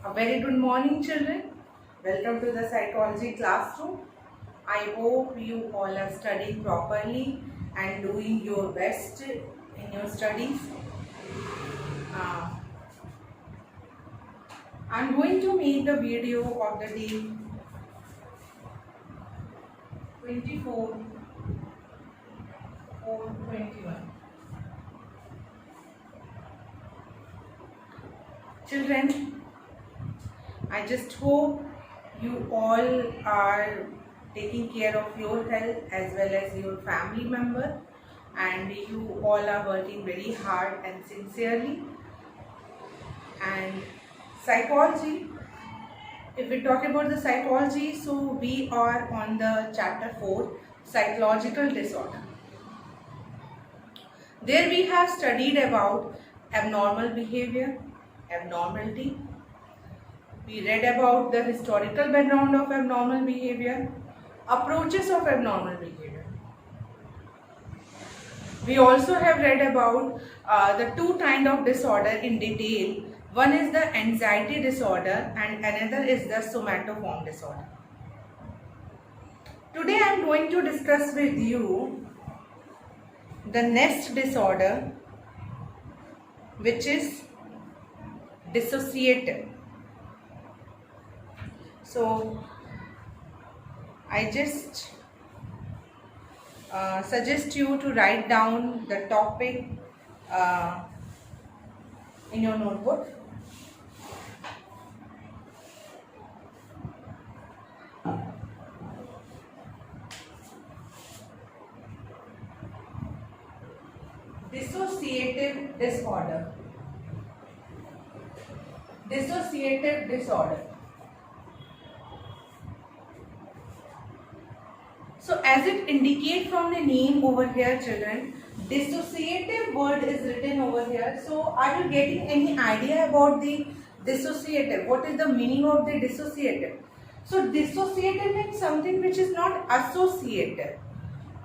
A very good morning, children. Welcome to the psychology classroom. I hope you all are studying properly and doing your best in your studies. Uh, I'm going to make the video of the day 24 or 21. Children, I just hope you all are taking care of your health as well as your family member, and you all are working very hard and sincerely. And psychology, if we talk about the psychology, so we are on the chapter 4, psychological disorder. There we have studied about abnormal behavior, abnormality. We read about the historical background of abnormal behavior, approaches of abnormal behavior. We also have read about the two kinds of disorder in detail. One is the anxiety disorder and another is the somatoform disorder. Today I am going to discuss with you the next disorder, which is dissociative. So I just suggest you to write down the topic in your notebook. Dissociative disorder. Dissociative disorder. So as it indicates from the name over here, children, dissociative word is written over here. So are you getting any idea about the dissociative? What is the meaning of the dissociative? So dissociative means something which is not associative.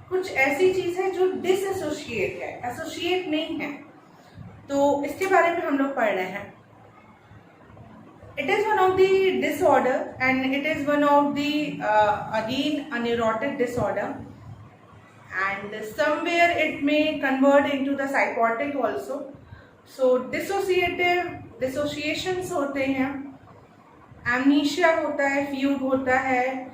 कुछ ऐसी चीज है जो डिसएसोशिएट है, associate नहीं है, तो इसके बारे में हम लोग पढ़ रहे हैं. It is one of the disorder and it is one of the again a neurotic disorder, and somewhere it may convert into the psychotic also. So dissociative dissociations होते हैं, amnesia होता है, fugue होता है,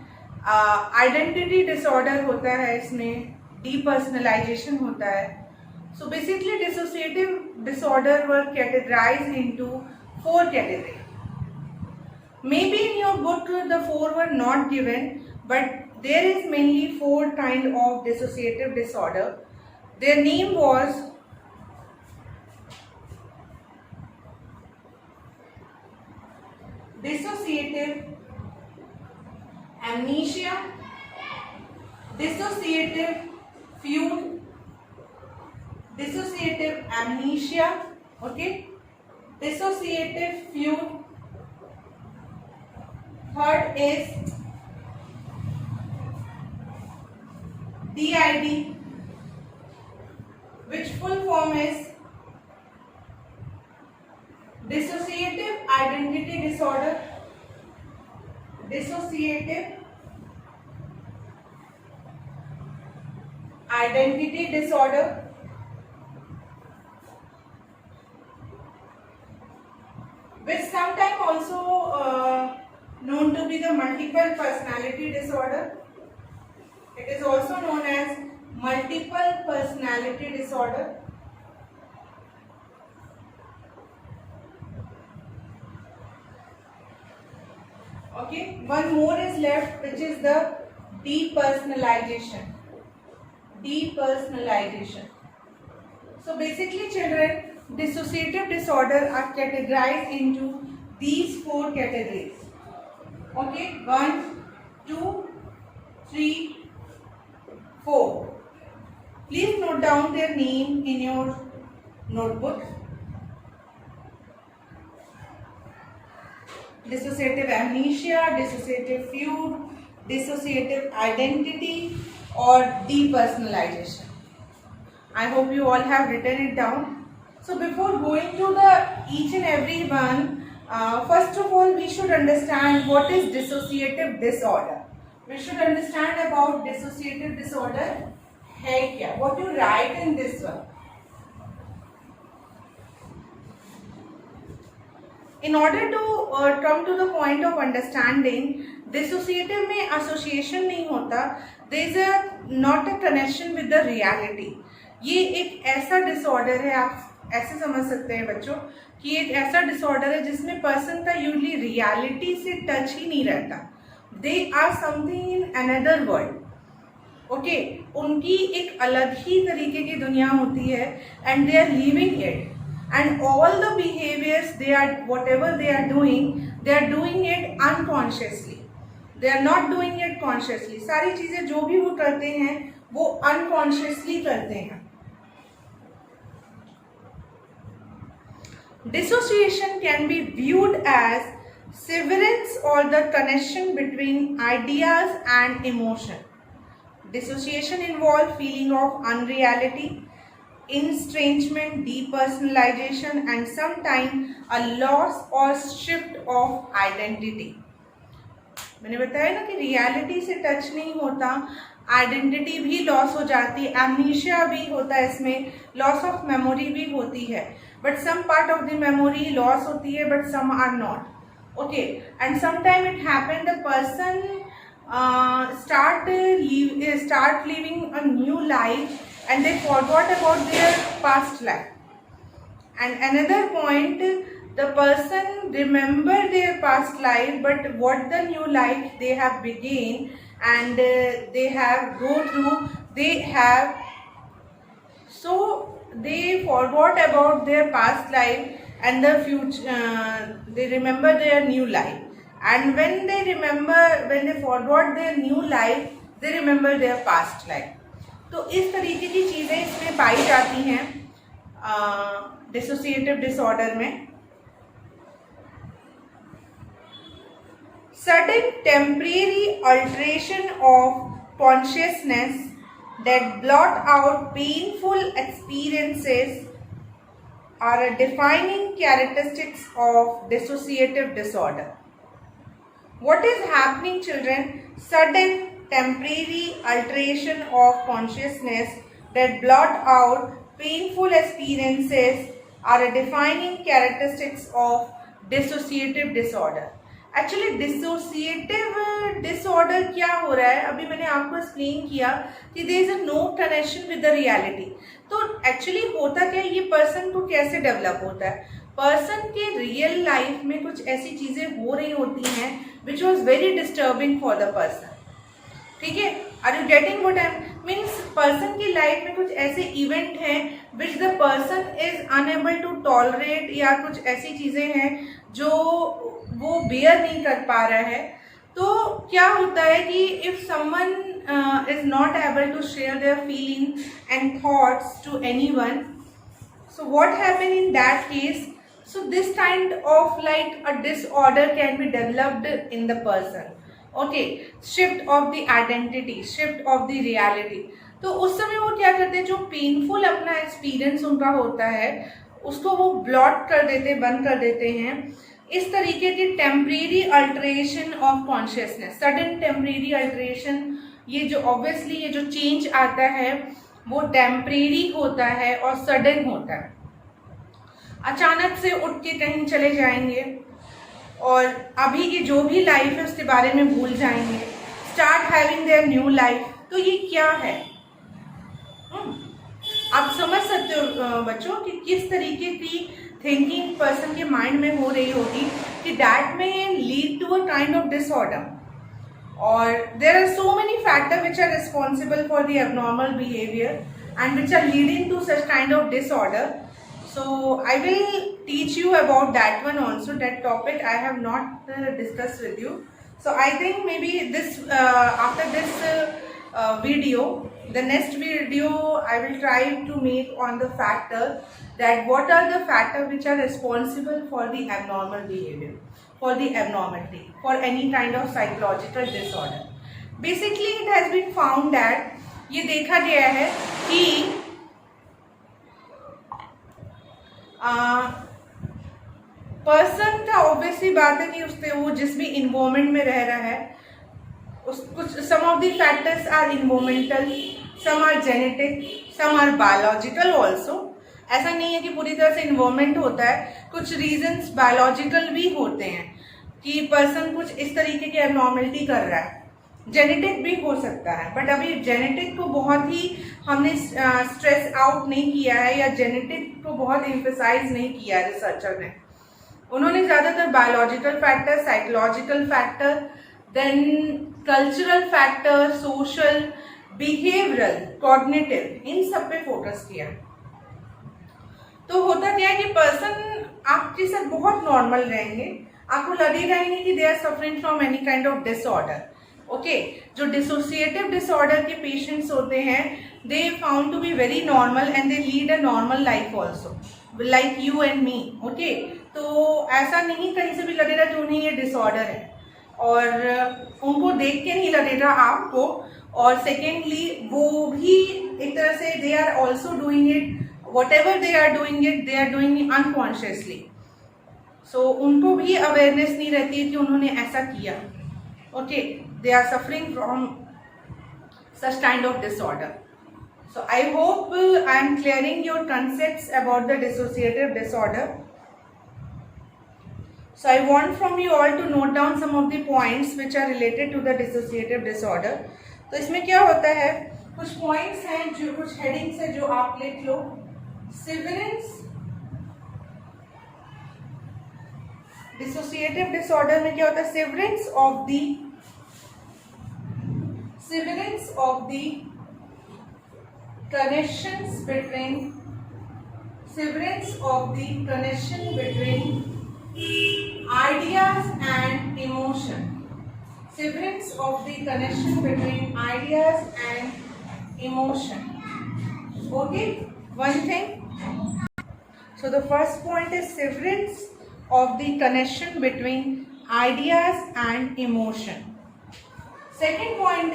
identity disorder होता है, इसमें depersonalization होता है. So basically dissociative disorder were categorized into 4 categories. Maybe in your book the 4 were not given, but there is mainly 4 kind of dissociative disorder. Their name was dissociative amnesia, dissociative fugue, dissociative amnesia, okay, dissociative fugue. Third is DID, which full form is dissociative identity disorder. Dissociative identity disorder. Which sometimes also known to be the multiple personality disorder. It is also known as multiple personality disorder. Okay, one more is left, which is the depersonalization. Depersonalization. So basically, children, dissociative disorder are categorized into these 4 categories. Okay, 1, 2, 3, 4. Please note down their name in your notebook. Dissociative amnesia, dissociative fugue, dissociative identity, or depersonalization. I hope you all have written it down. So before going to the each and every one, First of all, we should understand what is dissociative disorder. We should understand about dissociative disorder है क्या. What you write in this one. In order to come to the point of understanding, dissociative में association नहीं होता. There is not a connection with the reality. ये एक ऐसा disorder है, आप ऐसे समझ सकते हैं बच्चों कि एक ऐसा डिसऑर्डर है जिसमें पर्सन का यूजली रियलिटी से टच ही नहीं रहता. They are something in another world. Okay, उनकी एक अलग ही तरीके की दुनिया होती है and they are living it. And all the behaviours they are whatever they are doing it unconsciously. They are not doing it consciously. सारी चीजें जो भी वो करते हैं वो अनकॉन्शियसली करते हैं. Dissociation can be viewed as severance or the connection between ideas and emotion. Dissociation involves feeling of unreality, estrangement, depersonalization, and sometimes a loss or shift of identity. मैंने बताया ना कि रियलिटी से टच नहीं होता, identity भी loss हो जाती है, एमनीशिया भी होता है, इसमें लॉस ऑफ मेमोरी भी होती है. But some part of the memory loss होती है but some are not. Okay, and sometime it happen the person start living a new life and they forgot about their past life. And another point, the person remember their past life but what the new life they have begun and they have go through, they have, so they forgot about their past life and the future, they remember their new life. And when they forgot their new life, they remember their past life. तो इस तरीके की चीज़ें इसमें पाई जाती हैं dissociative disorder में. Sudden temporary alteration of consciousness that blot out painful experiences are a defining characteristics of dissociative disorder. What is happening, children? Sudden temporary alteration of consciousness that blot out painful experiences are a defining characteristics of dissociative disorder. Actually dissociative disorder क्या हो रहा है, अभी मैंने आपको explain किया कि there is a no connection with the reality. तो एक्चुअली होता क्या है, ये पर्सन को कैसे डेवलप होता है, पर्सन के रियल लाइफ में कुछ ऐसी चीजें हो रही होती हैं which was very disturbing for the person. ठीक है, are you getting what I means, person की लाइफ में कुछ ऐसे इवेंट हैं which the person is unable to tolerate, या कुछ ऐसी चीजें हैं जो वो बेयर नहीं कर पा रहा है. तो क्या होता है कि if someone is not able to share their feeling and thoughts to anyone, so what happen in that case, so this kind of like a disorder can be developed in the person. Okay, shift of the identity, shift of the reality. तो उस समय वो क्या करते हैं, जो painful अपना experience उनका होता है उसको वो ब्लॉट कर देते, बंद कर देते हैं. इस तरीके की temporary alteration of consciousness, sudden temporary alteration, ये जो ऑब्वियसली ये जो चेंज आता है वो टेम्परेरी होता है और सडन होता है. अचानक से उठ के कहीं चले जाएंगे और अभी की जो भी लाइफ है उसके बारे में भूल जाएंगे, start having their new life. तो ये क्या है, आप समझ सकते हो बच्चों कि किस तरीके की थिंकिंग पर्सन के माइंड में हो रही होगी कि दैट में lead to a kind of disorder. और there are so many factor which are responsible for the abnormal behaviour and which are leading to such kind of disorder. So I will teach you about that one also. That topic I have not discussed with you. So I think maybe this after this video, the next video I will try to make on the factor that what are the factors which are responsible for the abnormal behavior, for the abnormality, for any kind of psychological disorder. Basically it has been found that ये देखा गया है कि person का obviously बात है कि उससे वो जिस भी इन्वायरमेंट में रह रहा है, उस कुछ some of the factors are environmental, some are genetic, some are biological also. ऐसा नहीं है कि पूरी तरह से इन्वायरमेंट होता है, कुछ रीजंस बायोलॉजिकल भी होते हैं कि पर्सन कुछ इस तरीके की एबनॉर्मलिटी कर रहा है। जेनेटिक भी हो सकता है, बट अभी जेनेटिक को बहुत ही हमने स्ट्रेस आउट नहीं किया है या जेनेटिक को बहुत एम्फेसाइज नहीं किया है रिसर्चर ने। उन्होंने ज़्यादातर biological factor, psychological factor, then cultural factor, social, behavioural, cognitive, इन सब पे फोकस किया। तो होता क्या है कि पर्सन आपके साथ बहुत नॉर्मल रहेंगे, आपको लगेगा ही नहीं कि they are suffering from any kind of disorder. Okay, जो डिसोसिएटिव डिसऑर्डर के पेशेंट्स होते हैं, they found to be very normal and they lead a normal life also, like you and me. Okay, तो ऐसा नहीं कहीं से भी लगेगा कि उन्हें ये डिसऑर्डर है, और उनको देख के नहीं लगेगा आपको। और सेकेंडली वो भी एक तरह से they are also doing it, whatever they are doing it, they are doing it unconsciously. So उनको भी अवेयरनेस नहीं रहती है कि उन्होंने ऐसा किया। Okay, they are suffering from such kind of disorder. So I hope I am clearing your concepts about the dissociative disorder. So I want from you all to note down some of the points which are related to the dissociative disorder. तो इसमें क्या होता है, कुछ points हैं, जो कुछ headings हैं जो आप लिख लो। Severance, dissociative disorder में क्या होता है, severance of the connections between ideas and emotion. Severance of the connection between ideas and emotion. Okay, one thing. So the first point is severance of the connection between ideas and emotion. Second point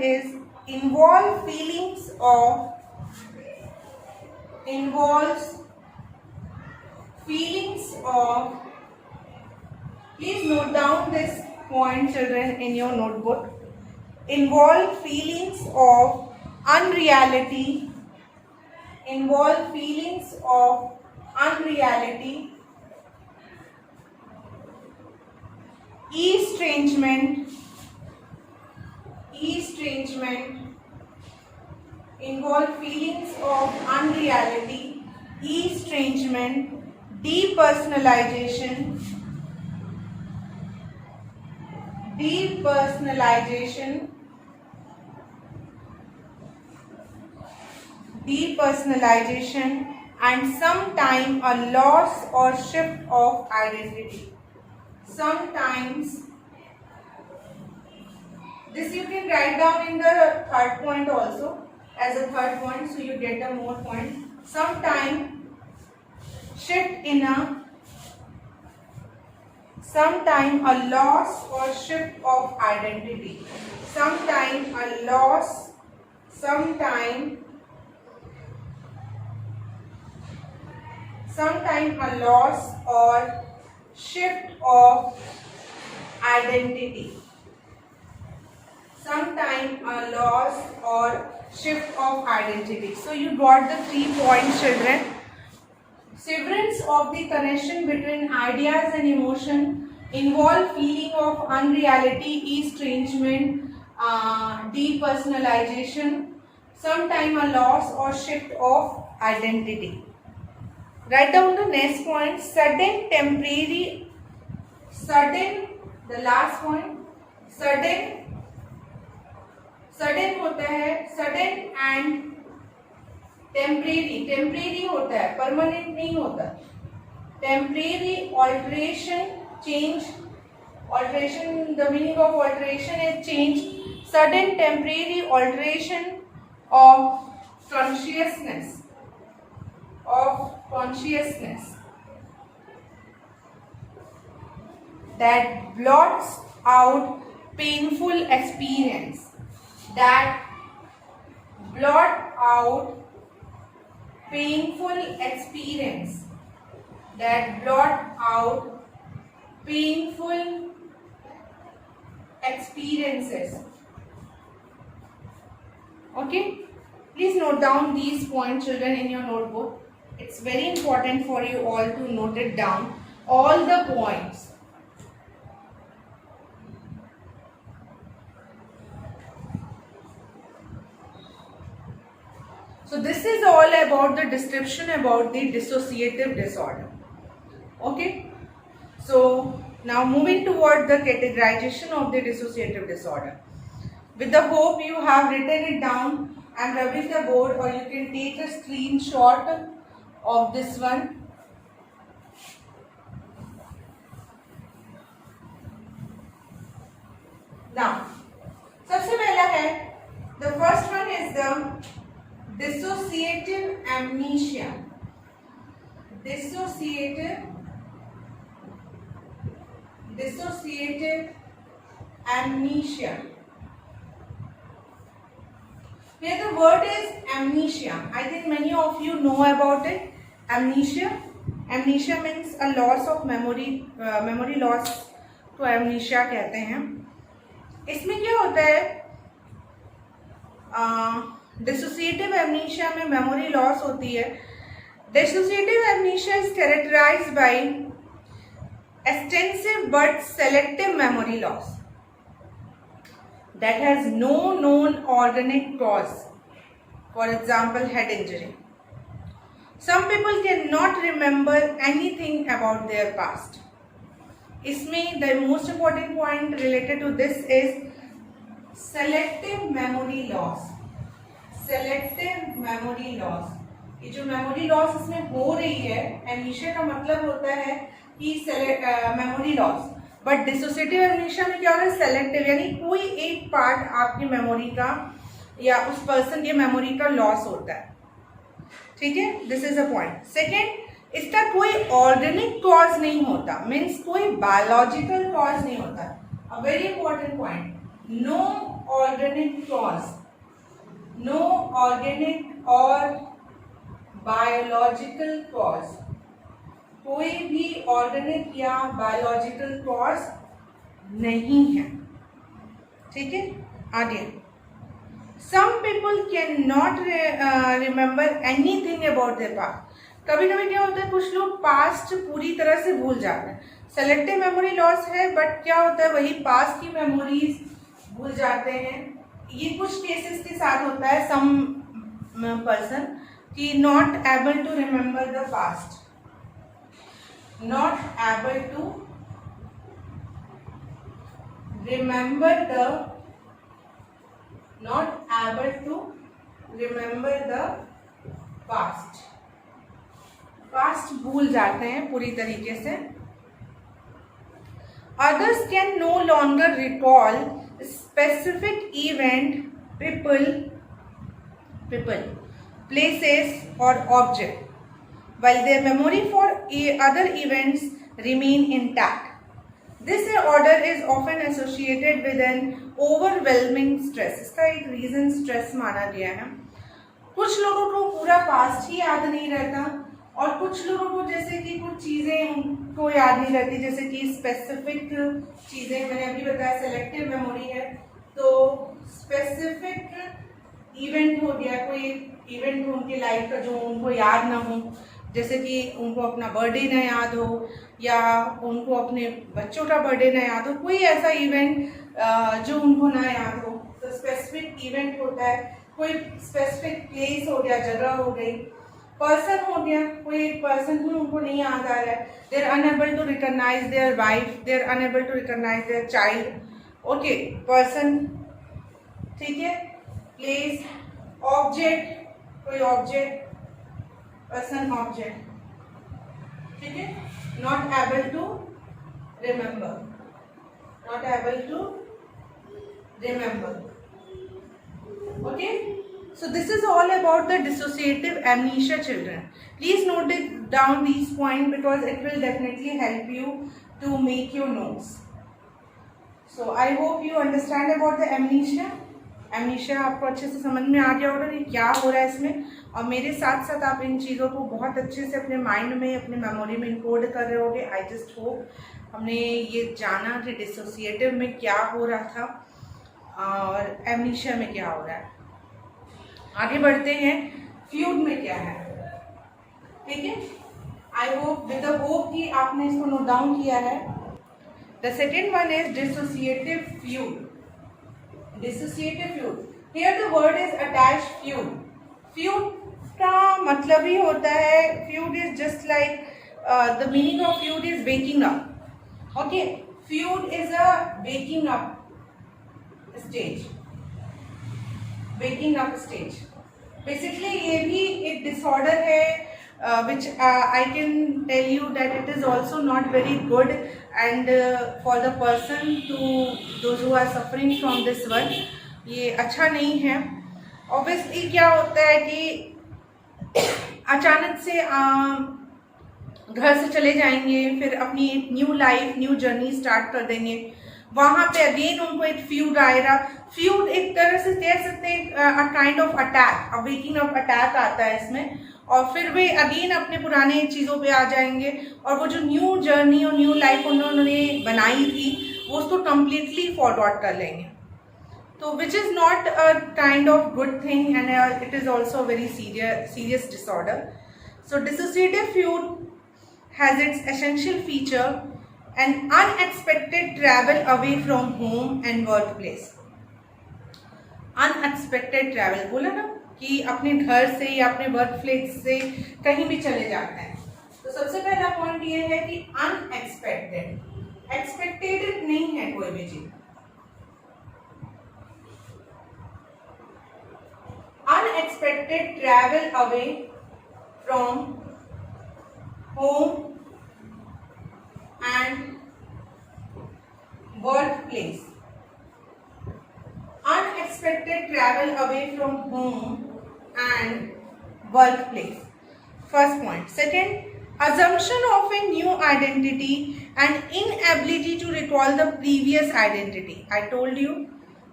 is involves feelings of, please note down this point children in your notebook, involve feelings of unreality, estrangement, involve feelings of unreality, estrangement, depersonalization, and sometime a loss or shift of identity. Sometimes, this you can write down in the third point also as a third point, so you get a more point. Sometime a loss or shift of identity. Sometime a loss or shift of identity. So you got the 3 points children. Severance of the connection between ideas and emotion, involve feeling of unreality, estrangement, depersonalization, sometime a loss or shift of identity. Write down the next point, the last point, sudden होता है, sudden and temporary होता है, permanent नहीं होता। Temporary alteration, change, the meaning of alteration is change, sudden temporary alteration of consciousness, that blots out painful experience, painful experience, that blot out painful experiences. Okay, please note down these points, children, in your notebook. It's very important for you all to note it down, all the points. So this is all about the description about the dissociative disorder. Okay, so now moving toward the categorization of the dissociative disorder. With the hope you have written it down and rubbing the board, or you can take a screenshot of this one. Now, सबसे पहला है, the first one is the dissociative amnesia. Dissociative amnesia. Here the word is amnesia. I think many of you know about it. Amnesia. Amnesia means a loss of memory. Memory loss को amnesia कहते हैं. इसमें क्या होता है? Dissociative amnesia में memory loss होती है. Dissociative amnesia is characterized by extensive but selective memory loss that has no known organic cause. For example, head injury. Some people cannot remember anything about their past. इसमें the most important point related to this is selective memory loss. Selective memory loss. ये जो memory loss इसमें हो रही है, amnesia का मतलब होता है कि memory loss. But dissociative amnesia में क्या होता है? सेलेक्टिव, यानी कोई एक पार्ट आपकी मेमोरी का या उस पर्सन की मेमोरी का लॉस होता है. ठीक है, this is a point. Second, इसका कोई ऑर्गेनिक कॉज नहीं होता, मीन्स कोई बायोलॉजिकल कॉज नहीं होता. A very important point, no organic cause, no organic और बायोलॉजिकल कॉज, कोई भी ऑर्गेनिक या बायोलॉजिकल कॉज नहीं है. ठीक है, आगे. Some people can not remember anything about their past. कभी कभी क्या होता है, कुछ लोग पास्ट पूरी तरह से भूल जाते हैं. सेलेक्टिव मेमोरी लॉस है, बट क्या होता है, वही पास्ट की मेमोरीज भूल जाते हैं. ये कुछ केसेस के साथ होता है, सम पर्सन की not able to remember the past, not able to remember the past. Past भूल जाते हैं पूरी तरीके से. Others can no longer recall specific event, people, places or object, while their memory for other events remain intact. This order is often associated with an overwhelming stress. इसका एक reason stress माना गया है. कुछ लोगों को पूरा पास्ट ही याद नहीं रहता, और कुछ लोगों को जैसे कि कुछ चीज़ें उनको याद नहीं रहती, जैसे कि स्पेसिफिक चीज़ें. मैंने अभी बताया सेलेक्टिव मेमोरी है, तो स्पेसिफिक इवेंट हो गया, कोई इवेंट हो उनकी लाइफ का जो उनको याद ना हो, जैसे कि उनको अपना बर्थडे ना याद हो, या उनको अपने बच्चों का बर्थडे ना याद हो, कोई ऐसा इवेंट जो उनको ना याद हो, तो स्पेसिफिक इवेंट होता है. कोई स्पेसिफिक प्लेस हो गया, जगह हो गई. पर्सन हो गया, कोई एक पर्सन भी उनको नहीं याद आ रहा है. They are unable to recognise their wife, they are unable to recognise their child. Okay, person. ठीक है, प्लेस, ऑब्जेक्ट, कोई ऑब्जेक्ट, पर्सन, ऑब्जेक्ट. ठीक है, not able to remember, not able to remember. Okay, so this is all about the dissociative amnesia, children. Please note it down these points, because it will definitely help you to make your notes. So I hope you understand about the amnesia, amnesia आपको अच्छे से समझ में आ गया होगा कि क्या हो रहा है इसमें, और मेरे साथ साथ आप इन चीज़ों को बहुत अच्छे से अपने माइंड में, अपने मेमोरी में इनकोड कर रहे होगे। आई जस्ट होप हमने ये जाना कि डिसोसिएटिव में क्या हो रहा था और एमनीशिया में क्या हो रहा है। आगे बढ़ते हैं, फ्यूड में क्या है, ठीक है। I hope with the hope कि आपने इसको नोट डाउन किया है। The second one is dissociative fugue. Dissociative fugue, here the word is attached fugue. Fugue का मतलब ही होता है, fugue is just like the meaning of fugue is waking up. Okay, fugue is a waking up stage, waking up stage. Basically ये भी एक disorder है which I can tell you that it is also not very good and for the person to those who are suffering from this one, ये अच्छा नहीं है। Obviously क्या होता है कि अचानक से घर से चले जाएंगे, फिर अपनी एक new life, new journey start कर देंगे, वहां पे अगेन उनको एक फ्यूड आएगा। फ्यूड एक तरह से कह सकते हैं अ kind of attack, a waking up attack आता है इसमें, और फिर वे अगेन अपने पुराने चीज़ों पे आ जाएंगे और वो जो न्यू जर्नी और न्यू लाइफ उन्होंने बनाई थी वो उसको कम्प्लीटली फॉरगॉट कर लेंगे। तो which is not a kind of good thing and it is also very serious disorder. So dissociative fugue has its essential feature an unexpected travel away from home and workplace। Unexpected travel बोला ना कि अपने घर से या अपने work place से कहीं भी चले जाते हैं। तो सबसे पहला पॉइंट ये है कि अनएक्सपेक्टेड, एक्सपेक्टेड नहीं है कोई भी चीज। Unexpected travel away from home and workplace। Unexpected travel away from home and workplace, first point। Second, assumption of a new identity and inability to recall the previous identity। I told you,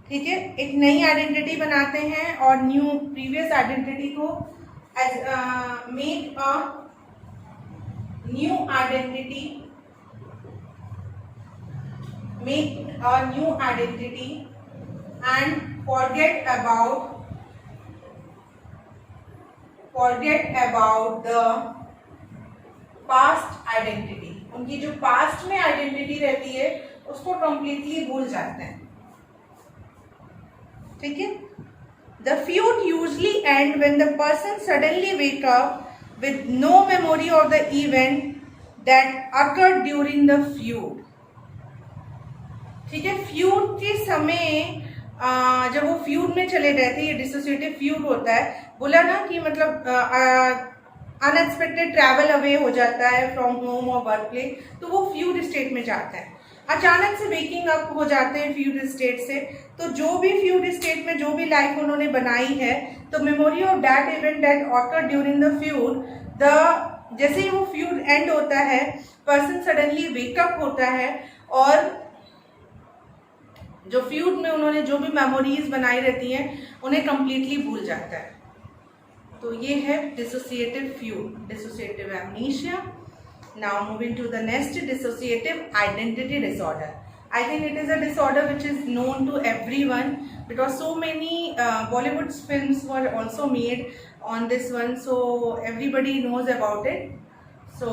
ठीक है, एक नई identity बनाते हैं और new previous identity को make a new identity, make a new identity and forget about the past identity। उनकी जो पास्ट में आइडेंटिटी रहती है उसको कंप्लीटली भूल जाते हैं, ठीक है। The feud usually end when the person suddenly wake up with no memory of the event that occurred during the feud। ठीक है, फ्यूड के समय जब वो फ्यूड में चले जाते हैं, ये डिसोसिएटिव फ्यूड होता है। बोला ना कि मतलब अनएक्सपेक्टेड ट्रैवल अवे हो जाता है फ्रॉम होम और वर्क प्लेस, तो वो फ्यूड स्टेट में जाता है। अचानक से वेकिंग अप हो जाते हैं फ्यूड स्टेट से, तो जो भी फ्यूड स्टेट में जो भी लाइफ उन्होंने बनाई है, तो memory of that event that occur during the fugue, जैसे ही वो फ्यूड एंड होता है, पर्सन सडनली वेकअप होता है और जो फ्यूड में उन्होंने जो भी मेमोरीज बनाई रहती हैं उन्हें कंप्लीटली भूल जाता है। तो ये है dissociative fugue, dissociative amnesia. Now moving to the next, dissociative identity disorder. I think it is a disorder which is known to everyone because so many Bollywood films were also made on this one, so everybody knows about it. So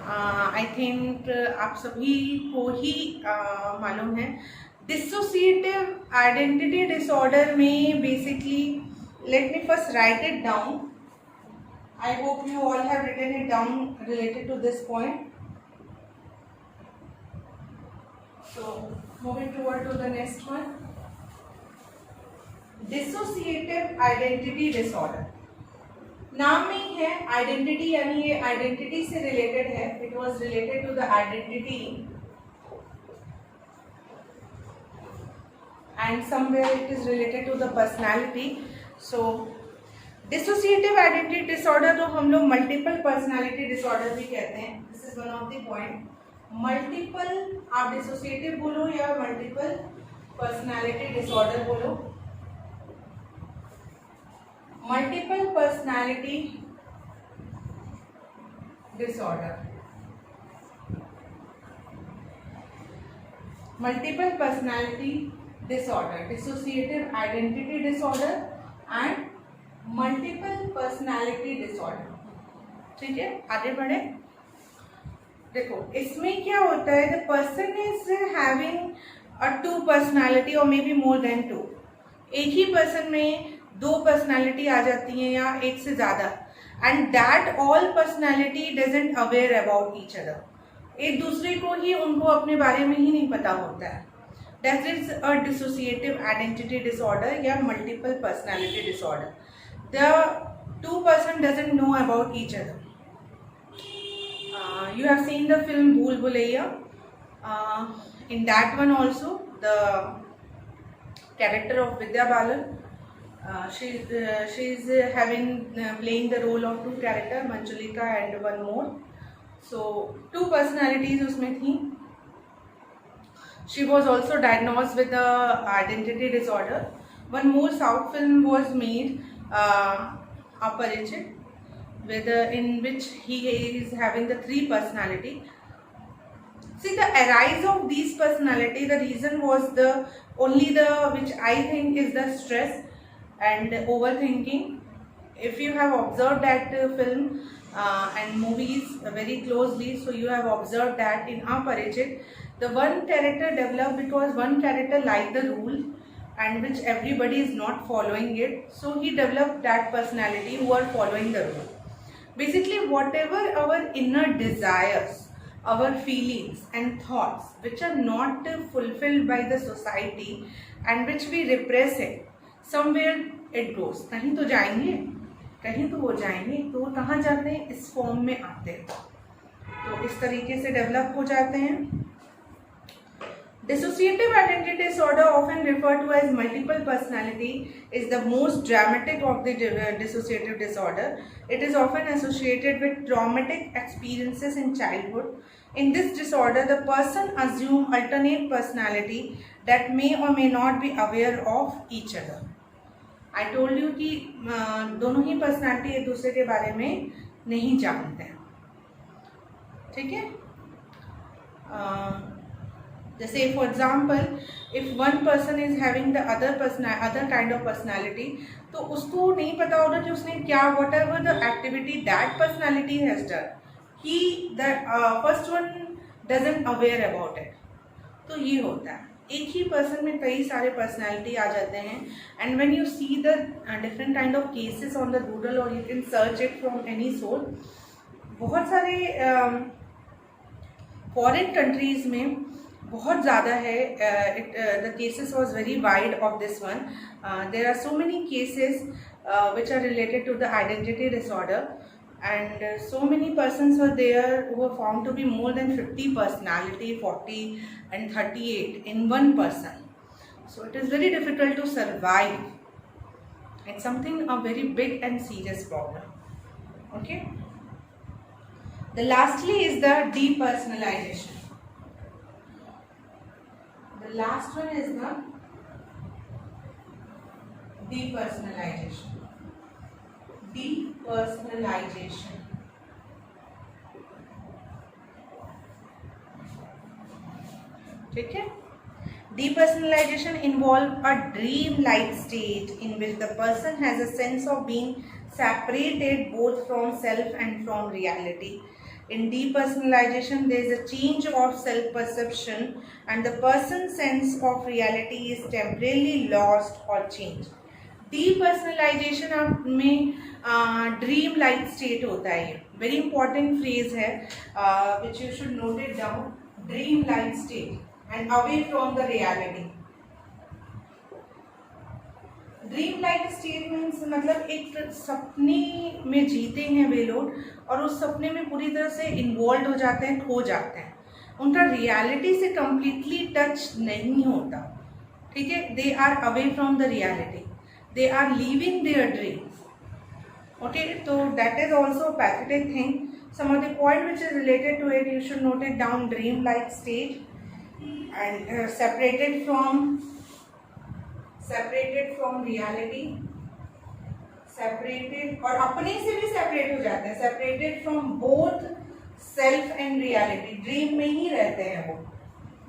I think आप सभी को ही मालूम है। Dissociative identity disorder में basically, let me first write it down. I hope you all have written it down related to this point. So moving toward to the next one, dissociative identity disorder. नाम में ही है identity, यानी ये identity से related है। It was related to the identity and somewhere it is related to the personality. So dissociative identity disorder को हम लोग मल्टीपल पर्सनैलिटी डिसऑर्डर भी कहते हैं। This is one of the point. Multiple, आप डिसोसिएटिव बोलो या मल्टीपल, पर्सनालिटी डिसऑर्डर बोलो, multiple personality disorder, multiple personality disorder, dissociative identity disorder and multiple personality disorder. ठीक है, आगे बढ़े। देखो इसमें क्या होता है, the person is having a two personality और may be more than two. एक ही पर्सन में दो पर्सनालिटी आ जाती हैं या एक से ज्यादा, and that all personality doesn't aware about each other. एक दूसरे को ही, उनको अपने बारे में ही नहीं पता होता है। That is a dissociative identity disorder या multiple personality disorder. The two person doesn't know about each other. You have seen the film Bhool Bhulaiya. In that one also, the character of Vidya Balan, she's having playing the role of two character, Manjulika and one more. So two personalities उसमें थी. She was also diagnosed with the identity disorder. One more South film was made, Aparichit, in which he is having the three personality. See, the arise of these personality, the reason was which I think is the stress and overthinking. If you have observed that film and movies very closely, so you have observed that in Aparichit, the one character developed because one character liked the rule and which everybody is not following it, so he developed that personality who are following the rule. Basically, whatever our inner desires, our feelings and thoughts which are not fulfilled by the society and which we repress it, somewhere it goes. कहीं तो जाएंगे, कहीं तो हो जाएंगे, तो कहाँ जाते हैं? इस फॉर्म में आते हैं, तो इस तरीके से डेवलप हो जाते हैं। Dissociative identity disorder, often referred to as multiple personality, is the most dramatic of the dissociative disorder. It is often associated with traumatic experiences in childhood. In this disorder, the person assumes alternate personality that may or may not be aware of each other. I told you कि दोनों ही personality एक दूसरे के बारे में नहीं जानते हैं। ठीक है, जैसे for example if one person is having the other kind of personality, तो उसको नहीं पता होगा कि उसने क्या, what ever the activity that personality has done, he the first one doesn't aware about it. तो ये होता है, एक ही पर्सन में कई सारे पर्सनैलिटी आ जाते हैं। And when you see the different kind of cases on the Google और you can search it from any source, बहुत सारे फॉरेन कंट्रीज में बहुत ज़्यादा है। The cases was very wide of this one. There are so many cases which are related to the identity disorder and so many persons were there who were found to be more than 50 personality, 40 and 38 in one person. So it is very difficult to survive. It's something a very big and serious problem. Okay. The lastly is the depersonalization. The last one is the depersonalization. Depersonalization. ठीक है, depersonalization involve a dream-like state in which the person has a sense of being separated both from self and from reality. In depersonalization, there is a change of self-perception and the person's sense of reality is temporarily lost or changed. Depersonalization में dream like state होता है। Very important phrase है which you should note it down, dream like state and away from the reality. Dream like state means मतलब एक सपने में जीते हैं वे लोग और उस सपने में पूरी तरह से इन्वॉल्व हो जाते हैं, खो जाते हैं, उनका रियलिटी से कंप्लीटली टच नहीं होता। ठीक है, they are away from the reality, they are leaving their dreams. Okay, so that is also a pathetic thing. Some of the point which is related to it, you should note it down: dream like state and separated from separated from reality, separated और अपने से भी separate हो जाते हैं, separated from both self and reality, dream में ही रहते हैं वो,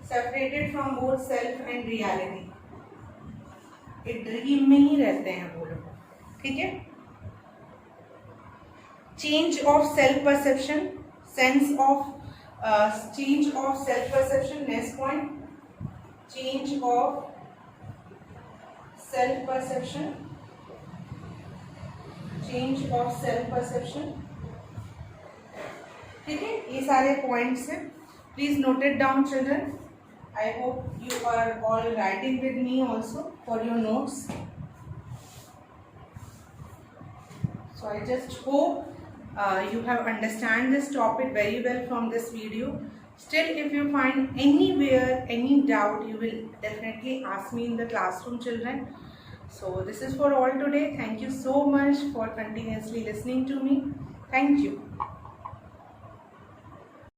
separated from both self and reality, ये ड्रीम में ही रहते हैं वो लोग, ठीक है। Change of self perception, sense of change of self perception, next point, change of self perception, change of self perception, ठीक है। ये सारे पॉइंट्स हैं, please note it down children. I hope you are all writing with me also for your notes. So I just hope you have understand this topic very well from this video. Still, if you find anywhere any doubt, you will definitely ask me in the classroom, children. So this is for all today. Thank you so much for continuously listening to me. Thank you.